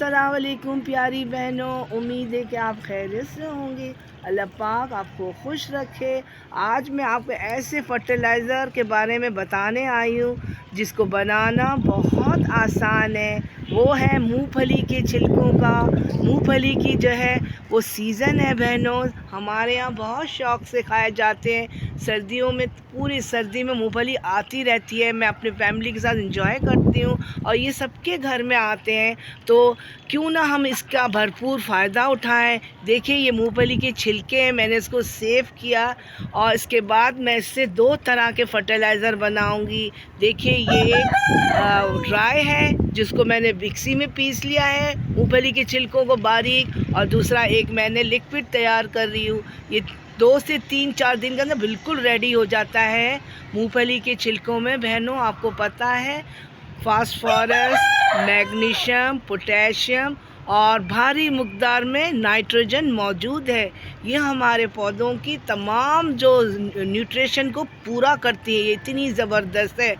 अस्सलाम वालेकुम प्यारी बहनों, उम्मीद है कि आप खैरियत से होंगे। अल्लाह पाक आपको खुश रखे। आज मैं आपको ऐसे फर्टिलाइज़र के बारे में बताने आई हूँ जिसको बनाना बहुत आसान है। वो है मूंगफली के छिलकों का। मूंगफली की जो है वो सीज़न है बहनों, हमारे यहाँ बहुत शौक़ से खाए जाते हैं। सर्दियों में पूरी सर्दी में मूंगफली आती रहती है, मैं अपनी फैमिली के साथ एंजॉय करती हूँ और ये सबके घर में आते हैं, तो क्यों ना हम इसका भरपूर फ़ायदा उठाएं। देखिए ये मूंगफली के छिलके हैं, मैंने इसको सेव किया और इसके बाद मैं इससे 2 तरह के फर्टिलाइज़र बनाऊंगी। देखिए ये ड्राई है जिसको मैंने मिक्सी में पीस लिया है मूंगफली के छिलकों को बारीक, और दूसरा एक मैंने लिक्विड तैयार कर रही हूँ। ये 2 से 3-4 दिन के अंदर बिल्कुल रेडी हो जाता है। मूंगफली के छिलकों में बहनों आपको पता है फास्फोरस, मैग्नीशियम, पोटेशियम और भारी मकदार में नाइट्रोजन मौजूद है। ये हमारे पौधों की तमाम जो न्यूट्रिशन को पूरा करती है। ये इतनी ज़बरदस्त है,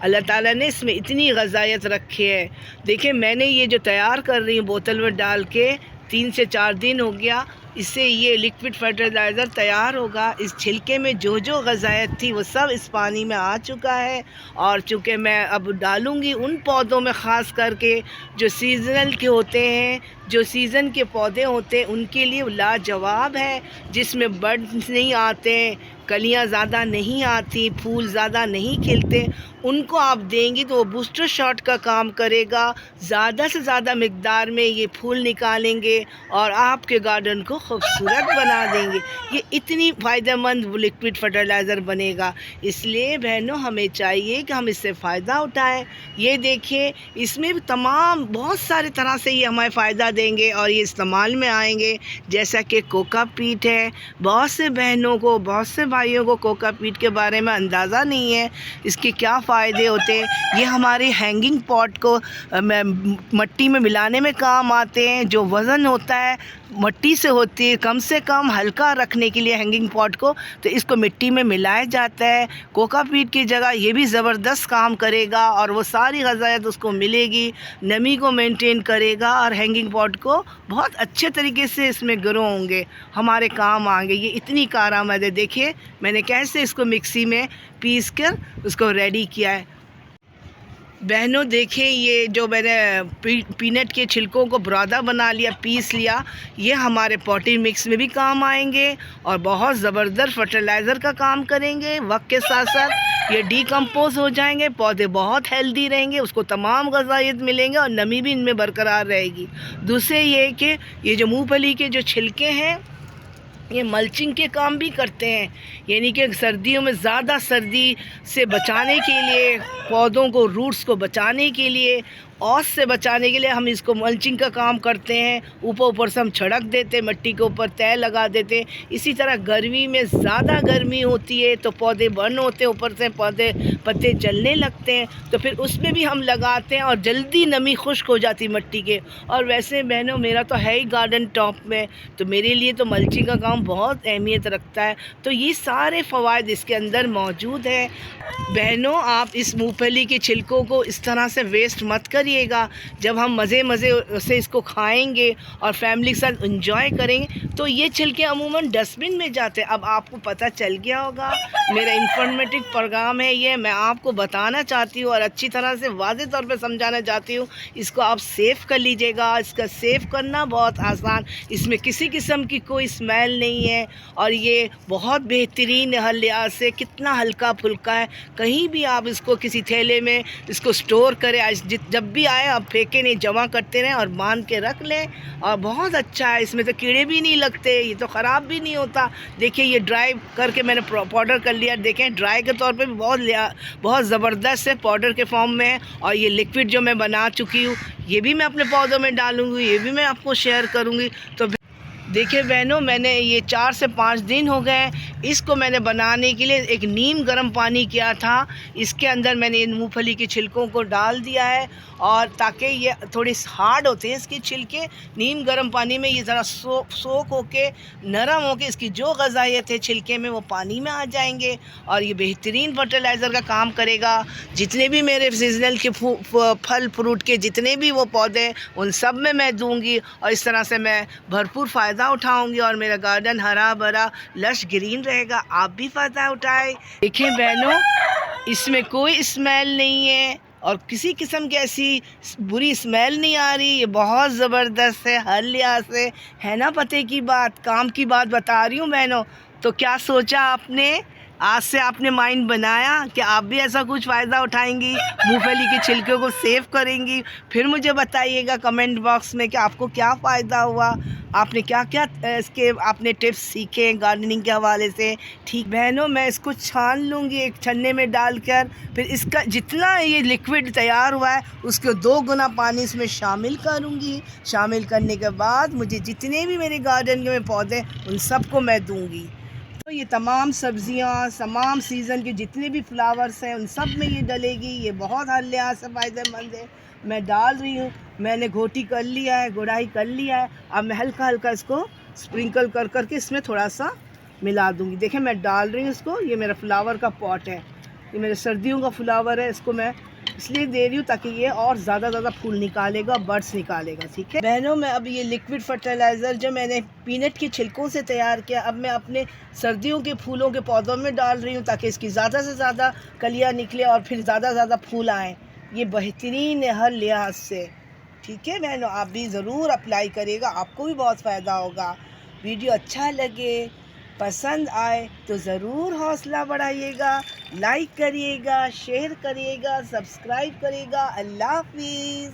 अल्लाह ताला ने इसमें इतनी ग़िज़ायत रखी है। देखिए मैंने ये जो तैयार कर रही हूँ बोतल में डाल के 3 से 4 दिन हो गया, इससे ये लिक्विड फर्टिलाइज़र तैयार होगा। इस छिलके में जो जो ग़िज़ायत थी वो सब इस पानी में आ चुका है, और चूँकि मैं अब डालूँगी उन पौधों में ख़ास करके जो सीज़नल के होते हैं, जो सीज़न के पौधे होते हैं उनके लिए लाजवाब है, जिसमें बड्स नहीं आते, कलियां ज़्यादा नहीं आती, फूल ज़्यादा नहीं खिलते। उनको आप देंगी तो वो बूस्टर शॉट का काम करेगा। ज़्यादा से ज़्यादा मिक़दार में ये फूल निकालेंगे और आपके गार्डन को खूबसूरत बना देंगे। ये इतनी फ़ायदेमंद लिक्विड फर्टिलाइज़र बनेगा, इसलिए बहनों हमें चाहिए कि हम इससे फ़ायदा उठाएं। ये देखिए इसमें भी तमाम बहुत सारे तरह से ये हमें फ़ायदा देंगे और ये इस्तेमाल में आएंगे, जैसा कि कोकापीट है। बहुत से बहनों को, बहुत से भाइयों को कोकापीट के बारे में अंदाज़ा नहीं है इसके क्या फ़ायदे होते हैं। ये हमारे हैंगिंग पॉट को मिट्टी में मिलाने में काम आते हैं। जो वज़न होता है मिट्टी से होती है, कम से कम हल्का रखने के लिए हैंगिंग पॉट को, तो इसको मिट्टी में मिलाया जाता है। कोकापीट की जगह ये भी ज़बरदस्त काम करेगा और वो सारी ग़िज़ायत उसको मिलेगी, नमी को मेंटेन करेगा और हैंगिंग पॉट को बहुत अच्छे तरीके से इसमें ग्रो होंगे, हमारे काम आएंगे। ये इतनी कारआमद है। देखिए मैंने कैसे इसको मिक्सी में पीस कर उसको रेडी किया है बहनों। देखिए ये जो मैंने पीनट के छिलकों को बुरादा बना लिया, पीस लिया, ये हमारे पॉटी मिक्स में भी काम आएंगे और बहुत ज़बरदस्त फर्टिलाइज़र का काम करेंगे। वक्त के साथ साथ ये डीकम्पोज हो जाएंगे, पौधे बहुत हेल्दी रहेंगे, उसको तमाम ग़िज़ायत मिलेंगे और नमी भी इनमें बरकरार रहेगी। दूसरे ये कि ये जो मूंगफली के जो छिलके हैं ये मल्चिंग के काम भी करते हैं, यानी कि सर्दियों में ज़्यादा सर्दी से बचाने के लिए, पौधों को रूट्स को बचाने के लिए, औस से बचाने के लिए हम इसको मल्चिंग का काम करते हैं। ऊपर से हम छिड़क देते, मिट्टी के ऊपर तय लगा देते। इसी तरह गर्मी में ज़्यादा गर्मी होती है तो पौधे बर्न होते हैं, ऊपर से पौधे पत्ते जलने लगते हैं, तो फिर उसमें भी हम लगाते हैं और जल्दी नमी खुश्क हो जाती मिट्टी के। और वैसे बहनों मेरा तो है ही गार्डन टॉप में, तो मेरे लिए तो मल्चिंग का काम बहुत अहमियत रखता है। तो ये सारे फ़वाइद इसके अंदर मौजूद है। बहनों आप इस मूंगफली के छिलकों को इस तरह से वेस्ट मत करिएगा। जब हम मज़े से इसको खाएंगे और फैमिली के साथ एंजॉय करेंगे तो ये छिलके अमूमन डस्टबिन में जाते हैं। अब आपको पता चल गया होगा, मेरा इंफॉर्मेटिव प्रोग्राम है ये, मैं आपको बताना चाहती हूँ और अच्छी तरह से वाज़ेह तौर पे समझाना चाहती हूँ। इसको आप सेव कर लीजिएगा। इसका सेव करना बहुत आसान, इसमें किसी किस्म की कोई स्मेल नहीं है और ये बहुत बेहतरीन हर लिहाज से कितना हल्का फुल्का है। कहीं भी आप इसको किसी थैले में इसको स्टोर करें, जब भी आए आप फेंके नहीं, जमा करते रहें और बांध के रख लें, और बहुत अच्छा है। इसमें तो कीड़े भी नहीं लगते, ये तो ख़राब भी नहीं होता। देखिए ये ड्राई करके मैंने पाउडर कर लिया, देखें ड्राई के तौर पे भी बहुत ज़बरदस्त है, पाउडर के फॉर्म में है। और ये लिक्विड जो मैं बना चुकी हूँ ये भी मैं अपने पौधों में डालूँगी, ये भी मैं आपको शेयर करूँगी। तो देखिए बहनों, मैंने ये 4 से 5 दिन हो गए इसको मैंने बनाने के लिए एक नीम गर्म पानी किया था। इसके अंदर मैंने मूंगफली के छिलकों को डाल दिया है, और ताकि ये थोड़े हार्ड होते हैं इसके छिलके, नीम गर्म पानी में ये ज़रा सोख होके नरम होके इसकी जो ग़ज़ाइयत है छिलके में वो पानी में आ जाएंगे, और ये बेहतरीन फर्टिलाइज़र का काम करेगा। जितने भी मेरे सीजनल के फल फ्रूट के जितने भी वो पौधे उन सब में मैं दूँगी, और इस तरह से मैं भरपूर फ़ायदा उठाऊंगी और मेरा गार्डन हरा भरा लश ग्रीन रहेगा। आप भी फ़ायदा उठाएं। देखें बहनों, इसमें कोई स्मेल नहीं है और किसी किस्म की ऐसी बुरी स्मेल नहीं आ रही। ये बहुत ज़बरदस्त है हर लिहाज से, है ना। पते की बात, काम की बात बता रही हूँ बहनों। तो क्या सोचा आपने, आज से आपने माइंड बनाया कि आप भी ऐसा कुछ फ़ायदा उठाएंगी, मूंगफली के छिलके को सेव करेंगी। फिर मुझे बताइएगा कमेंट बॉक्स में कि आपको क्या फ़ायदा हुआ, आपने क्या क्या इसके आपने टिप्स सीखे गार्डनिंग के हवाले से। ठीक बहनों, मैं इसको छान लूँगी एक छन्ने में डालकर, फिर इसका जितना ये लिक्विड तैयार हुआ है उसके 2 गुना पानी इसमें शामिल करूँगी। शामिल करने के बाद मुझे जितने भी मेरे गार्डन में पौधे उन सबको मैं दूँगी। तो ये तमाम सब्ज़ियाँ, तमाम सीज़न के जितने भी फ्लावर्स हैं उन सब में ये डलेगी। ये बहुत हर लिहाज से फ़ायदेमंद है। मैं डाल रही हूँ, मैंने घोटी कर लिया है, गुड़ाई कर लिया है। अब मैं हल्का हल्का इसको स्प्रिंकल कर करके इसमें थोड़ा सा मिला दूँगी। देखें मैं डाल रही हूँ इसको। ये मेरा फ्लावर का पॉट है, ये मेरे सर्दियों का फ्लावर है। इसको मैं इसलिए दे रही हूँ ताकि ये और ज़्यादा फूल निकालेगा, बर्ड्स निकालेगा। ठीक है बहनों, मैं अब ये लिक्विड फर्टिलाइज़र जो मैंने पीनट के छिलकों से तैयार किया, अब मैं अपने सर्दियों के फूलों के पौधों में डाल रही हूँ ताकि इसकी ज़्यादा से ज़्यादा कलियाँ निकले और फिर ज़्यादा फूल आएँ। ये बेहतरीन है हर लिहाज से। ठीक है बहनों, आप भी ज़रूर अप्लाई करिएगा, आपको भी बहुत फ़ायदा होगा। वीडियो अच्छा लगे, पसंद आए तो ज़रूर हौसला बढ़ाइएगा, लाइक करिएगा, शेयर करिएगा, सब्सक्राइब करिएगा। अल्लाह हाफिज़।